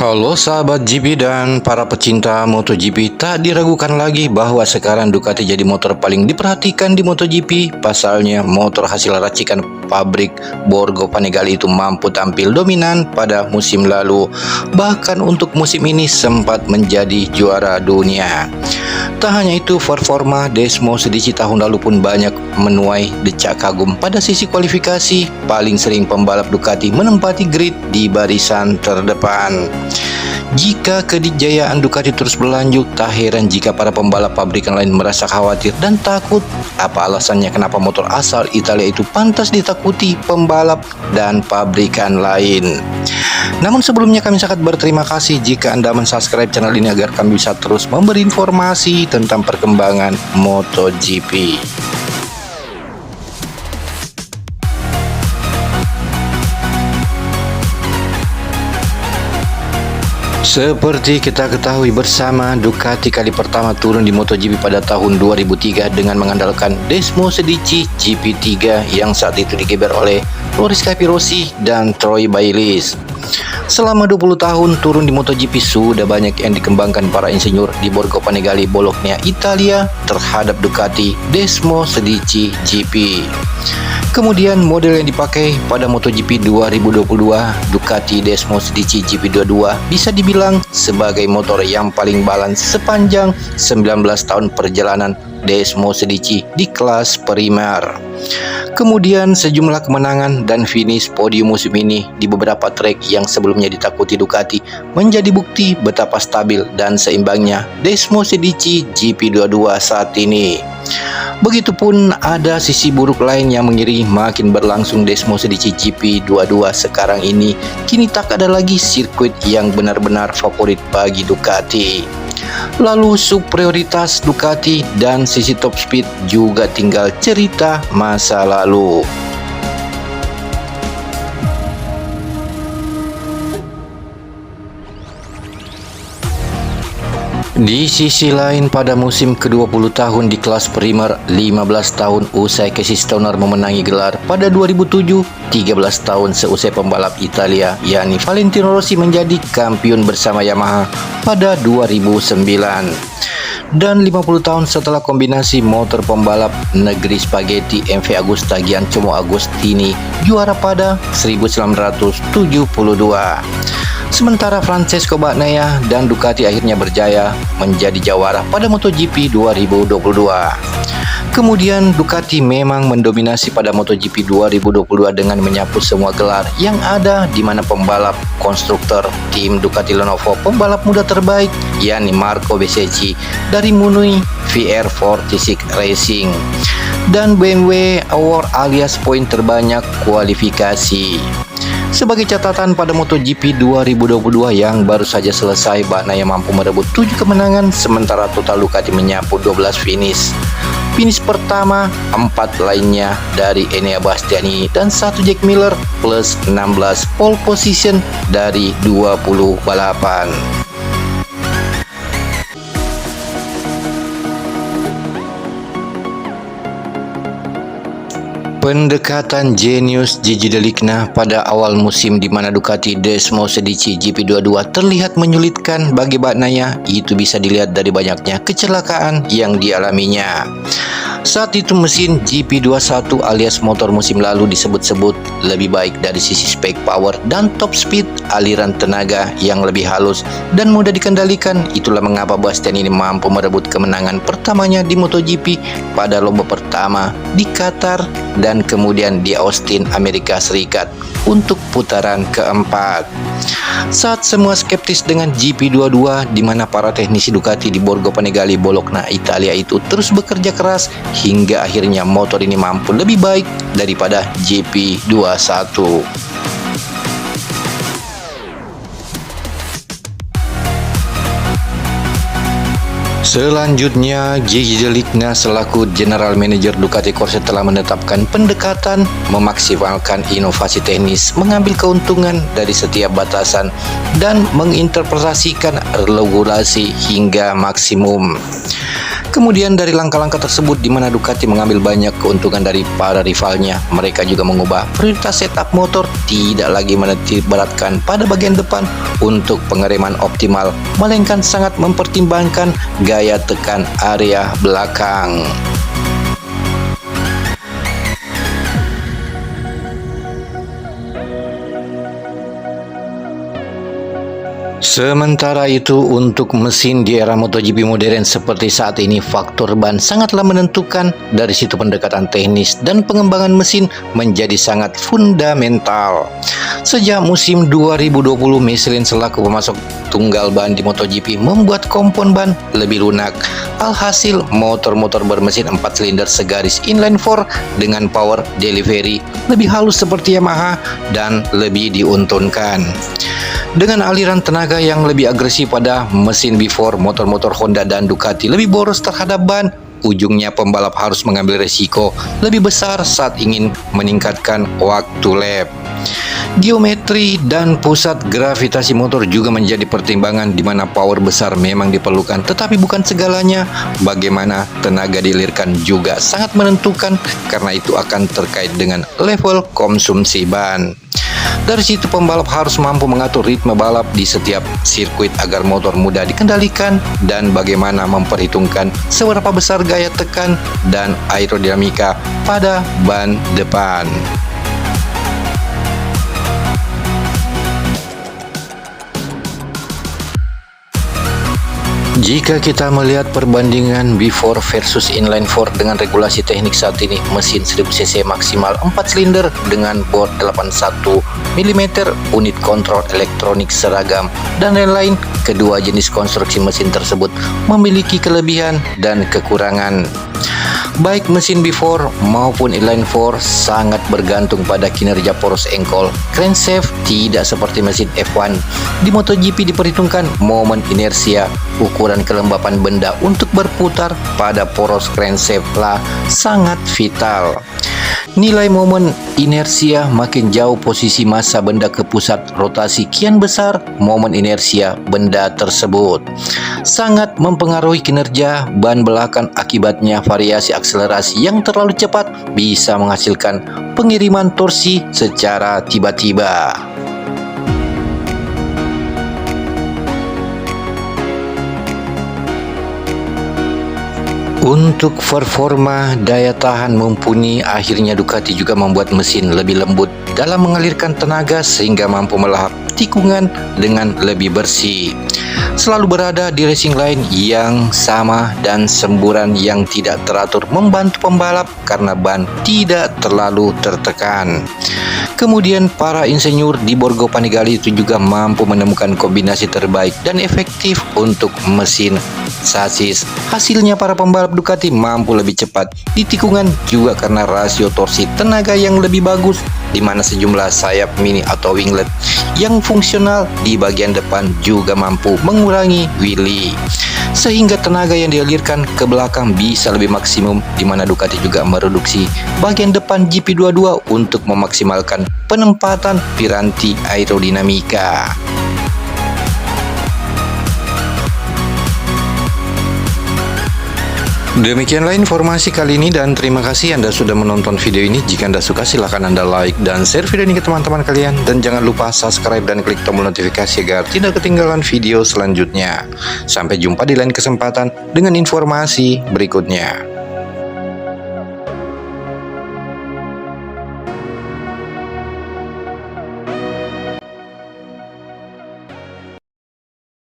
Halo sahabat GP dan para pecinta MotoGP, tak diragukan lagi bahwa sekarang Ducati jadi motor paling diperhatikan di MotoGP. Pasalnya motor hasil racikan pabrik Borgo Panigale itu mampu tampil dominan pada musim lalu. Bahkan untuk musim ini sempat menjadi juara dunia. Tak hanya itu, performa Desmo Sedici tahun lalu pun banyak menuai decak kagum. Pada sisi kualifikasi, paling sering pembalap Ducati menempati grid di barisan terdepan. Jika kedijayaan Ducati terus berlanjut, tak heran jika para pembalap pabrikan lain merasa khawatir dan takut. Apa alasannya kenapa motor asal Italia itu pantas ditakuti pembalap dan pabrikan lain? Namun sebelumnya kami sangat berterima kasih jika Anda mensubscribe channel ini agar kami bisa terus memberi informasi tentang perkembangan MotoGP. Seperti kita ketahui bersama, Ducati kali pertama turun di MotoGP pada tahun 2003 dengan mengandalkan Desmo Sedici GP3 yang saat itu digeber oleh Loris Capirossi dan Troy Bayliss. Selama 20 tahun turun di MotoGP, sudah banyak yang dikembangkan para insinyur di Borgo Panigale, Bologna, Italia terhadap Ducati Desmo Sedici GP. Kemudian model yang dipakai pada MotoGP 2022, Ducati Desmo Sedici GP22, bisa dibilang sebagai motor yang paling balance sepanjang 19 tahun perjalanan Desmo Sedici di kelas primer. Kemudian sejumlah kemenangan dan finish podium musim ini di beberapa trek yang sebelumnya ditakuti Ducati menjadi bukti betapa stabil dan seimbangnya Desmo Sedici GP22 saat ini. Begitupun ada sisi buruk lain yang mengiringi makin berlangsung Desmo Sedici GP22 sekarang ini. Kini tak ada lagi sirkuit yang benar-benar favorit bagi Ducati. Lalu superioritas Ducati dan sisi top speed juga tinggal cerita masa lalu. Di sisi lain, pada musim ke-20 tahun di kelas primer, 15 tahun usai Casey Stoner memenangi gelar pada 2007, 13 tahun seusai pembalap Italia yakni Valentino Rossi menjadi kampiun bersama Yamaha pada 2009. Dan 50 tahun setelah kombinasi motor pembalap negeri spaghetti MV Agusta Giacomo Agostini juara pada 1972. Sementara Francesco Bagnaia dan Ducati akhirnya berjaya menjadi jawara pada MotoGP 2022. Kemudian Ducati memang mendominasi pada MotoGP 2022 dengan menyapu semua gelar yang ada, di mana pembalap konstruktor tim Ducati Lenovo pembalap muda terbaik yakni Marco Bezzecchi dari Munich VR46 Racing, dan BMW Award alias poin terbanyak kualifikasi. Sebagai catatan, pada MotoGP 2022 yang baru saja selesai, Bagnaia mampu merebut 7 kemenangan, sementara total Ducati menyapu 12 finish. Finish pertama, 4 lainnya dari Enea Bastianini dan 1 Jack Miller, plus 16 pole position dari 20 balapan. Pendekatan jenius Gigi D'Aligna pada awal musim di mana Ducati Desmo Sedici GP22 terlihat menyulitkan bagi Bagnaia itu bisa dilihat dari banyaknya kecelakaan yang dialaminya. Saat itu mesin GP21 alias motor musim lalu disebut-sebut lebih baik dari sisi spek power dan top speed, aliran tenaga yang lebih halus dan mudah dikendalikan. Itulah mengapa Bastianini mampu merebut kemenangan pertamanya di MotoGP pada lomba pertama di Qatar dan kemudian di Austin, Amerika Serikat untuk putaran keempat. Saat semua skeptis dengan GP22, di mana para teknisi Ducati di Borgo Panigale, Bologna, Italia itu terus bekerja keras hingga akhirnya motor ini mampu lebih baik daripada GP21. Selanjutnya, Gigi D'Aligna selaku General Manager Ducati Corse telah menetapkan pendekatan memaksimalkan inovasi teknis, mengambil keuntungan dari setiap batasan, dan menginterpretasikan regulasi hingga maksimum. Kemudian dari langkah-langkah tersebut di mana Ducati mengambil banyak keuntungan dari para rivalnya, mereka juga mengubah prioritas setup motor, tidak lagi menitik beratkan pada bagian depan untuk pengereman optimal, melainkan sangat mempertimbangkan gaya tekan area belakang. Sementara itu untuk mesin di era MotoGP modern seperti saat ini, faktor ban sangatlah menentukan. Dari situ pendekatan teknis dan pengembangan mesin menjadi sangat fundamental. Sejak musim 2020, Michelin selaku pemasok tunggal ban di MotoGP membuat kompon ban lebih lunak. Alhasil, motor-motor bermesin 4 silinder segaris inline 4 dengan power delivery lebih halus seperti Yamaha dan lebih diuntungkan. Dengan aliran tenaga yang lebih agresif pada mesin B4, motor-motor Honda dan Ducati lebih boros terhadap ban. Ujungnya pembalap harus mengambil resiko lebih besar saat ingin meningkatkan waktu lap. Geometri dan pusat gravitasi motor juga menjadi pertimbangan, di mana power besar memang diperlukan, tetapi bukan segalanya. Bagaimana tenaga dialirkan juga sangat menentukan, karena itu akan terkait dengan level konsumsi ban. Dari situ pembalap harus mampu mengatur ritme balap di setiap sirkuit agar motor mudah dikendalikan, dan bagaimana memperhitungkan seberapa besar gaya tekan dan aerodinamika pada ban depan. Jika kita melihat perbandingan B4 versus inline 4 dengan regulasi teknik saat ini, mesin 1000cc maksimal 4 silinder dengan bor 81 mm, unit kontrol elektronik seragam, dan lain-lain, kedua jenis konstruksi mesin tersebut memiliki kelebihan dan kekurangan. Baik mesin B4 maupun inline 4 sangat bergantung pada kinerja poros engkol. Crankshaft tidak seperti mesin F1. Di MotoGP diperhitungkan momen inersia. Ukuran kelembapan benda untuk berputar pada poros crankshaft lah sangat vital. Nilai momen inersia makin jauh posisi massa benda ke pusat rotasi kian besar momen inersia benda tersebut. Sangat mempengaruhi kinerja ban belakang, akibatnya variasi akselerasi yang terlalu cepat bisa menghasilkan pengiriman torsi secara tiba-tiba. Untuk performa daya tahan mumpuni, akhirnya Ducati juga membuat mesin lebih lembut dalam mengalirkan tenaga sehingga mampu melahap tikungan dengan lebih bersih. Selalu berada di racing line yang sama dan semburan yang tidak teratur membantu pembalap karena ban tidak terlalu tertekan. Kemudian para insinyur di Borgo Panigale itu juga mampu menemukan kombinasi terbaik dan efektif untuk mesin sasis. Hasilnya para pembalap Ducati mampu lebih cepat di tikungan juga karena rasio torsi tenaga yang lebih bagus, di mana sejumlah sayap mini atau winglet yang fungsional di bagian depan juga mampu mengurangi wheelie, sehingga tenaga yang dialirkan ke belakang bisa lebih maksimum, di mana Ducati juga mereduksi bagian depan GP22 untuk memaksimalkan penempatan piranti aerodinamika. Demikianlah informasi kali ini, dan terima kasih Anda sudah menonton video ini. Jika Anda suka, silahkan Anda like dan share video ini ke teman-teman kalian, dan jangan lupa subscribe dan klik tombol notifikasi agar tidak ketinggalan video selanjutnya. Sampai jumpa di lain kesempatan dengan informasi berikutnya.